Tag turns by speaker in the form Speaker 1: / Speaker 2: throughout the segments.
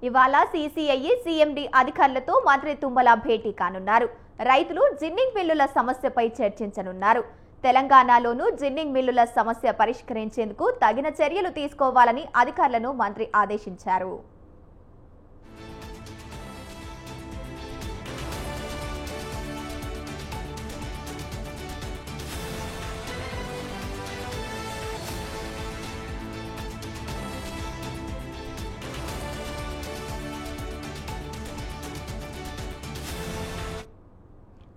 Speaker 1: ఇవాళ CCI CMD అధికారులతో మంత్రి తుమ్మల భేటీ కానున్నారు. రైతులు జిన్నింగ్ మిల్లుల సమస్యపై చర్చించనున్నారు. తెలంగాణలోనూ జిన్నింగ్ మిల్లుల సమస్య పరిష్కరించేందుకు తగిన చర్యలు తీసుకోవాలని అధికారులను మంత్రి ఆదేశించారు.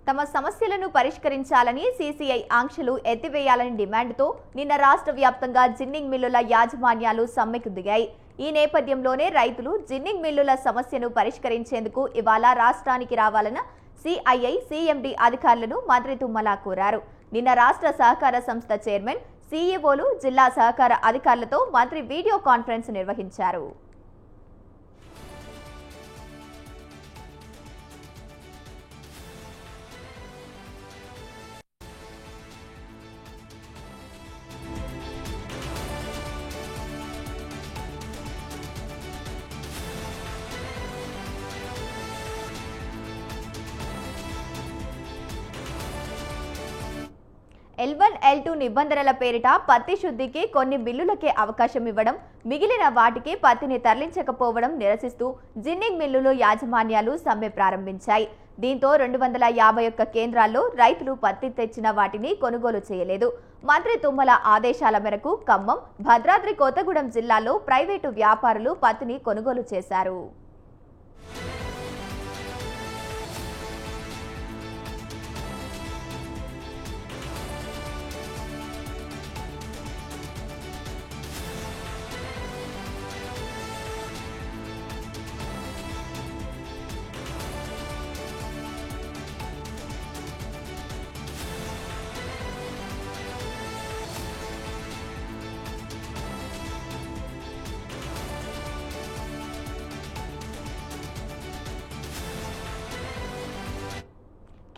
Speaker 1: తమ సమస్యలను పరిష్కరించాలని సీసీఐ ఆంక్షలు ఎత్తివేయాలని డిమాండ్తో నిన్న రాష్ట్ర వ్యాప్తంగా జిన్నింగ్ మిల్లుల యాజమాన్యాలు సమ్మెకు దిగాయి. ఈ నేపథ్యంలోనే రైతులు జిన్నింగ్ మిల్లుల సమస్యను పరిష్కరించేందుకు ఇవాళ రాష్ట్రానికి రావాలన్న సీఐఐ సీఎండీ అధికారులను మంత్రి తుమ్మల కోరారు. నిన్న రాష్ట్ర సహకార సంస్థ చైర్మన్, సీఈఓలు, జిల్లా సహకార అధికారులతో మంత్రి వీడియో కాన్ఫరెన్స్ నిర్వహించారు. L1, L2 నిబంధనల పేరిట పత్తి శుద్ధికి కొన్ని మిల్లులకే అవకాశం ఇవ్వడం, మిగిలిన వాటికి పత్తిని తరలించకపోవడం నిరసిస్తూ జిన్నింగ్ మిల్లులు యాజమాన్యాలు సమ్మె ప్రారంభించాయి. దీంతో 251 కేంద్రాల్లో రైతులు పత్తి తెచ్చిన వాటిని కొనుగోలు చేయలేదు. మంత్రి తుమ్మల ఆదేశాల మేరకు ఖమ్మం, భద్రాద్రి కొత్తగూడెం జిల్లాల్లో ప్రైవేటు వ్యాపారులు పత్తిని కొనుగోలు చేశారు.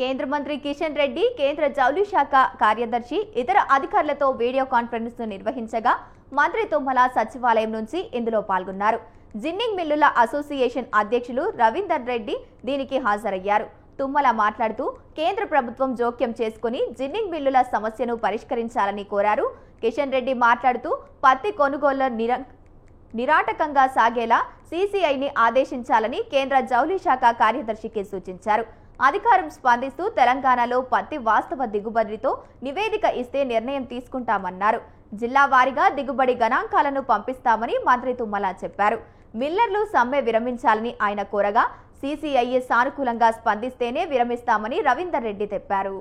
Speaker 1: కేంద్ర మంత్రి కిషన్ రెడ్డి, కేంద్ర జౌళి శాఖ కార్యదర్శి, ఇతర అధికారులతో వీడియో కాన్ఫరెన్స్ నిర్వహించగా మంత్రి తుమ్మల సచివాలయం నుంచి ఇందులో పాల్గొన్నారు. జిన్నింగ్ మిల్లుల అసోసియేషన్ అధ్యక్షులు రవీందర్ రెడ్డి దీనికి హాజరయ్యారు. తుమ్మల మాట్లాడుతూ కేంద్ర ప్రభుత్వం జోక్యం చేసుకుని జిన్నింగ్ మిల్లుల సమస్యను పరిష్కరించాలని కోరారు. కిషన్ రెడ్డి మాట్లాడుతూ పత్తి కొనుగోళ్ల నిరాటకంగా సాగేలా సీసీఐని ఆదేశించాలని కేంద్ర జౌళి శాఖ కార్యదర్శికి సూచించారు. అధికారం స్పందిస్తూ తెలంగాణలో పత్తి వాస్తవ దిగుబడితో నివేదిక ఇస్తే నిర్ణయం తీసుకుంటామన్నారు. జిల్లా వారీగా దిగుబడి గణాంకాలను పంపిస్తామని మంత్రి తుమ్మల చెప్పారు. మిల్లర్లు సమ్మె విరమించాలని ఆయన కోరగా సీసీఐ సానుకూలంగా స్పందిస్తేనే విరమిస్తామని రవీందర్ రెడ్డి చెప్పారు.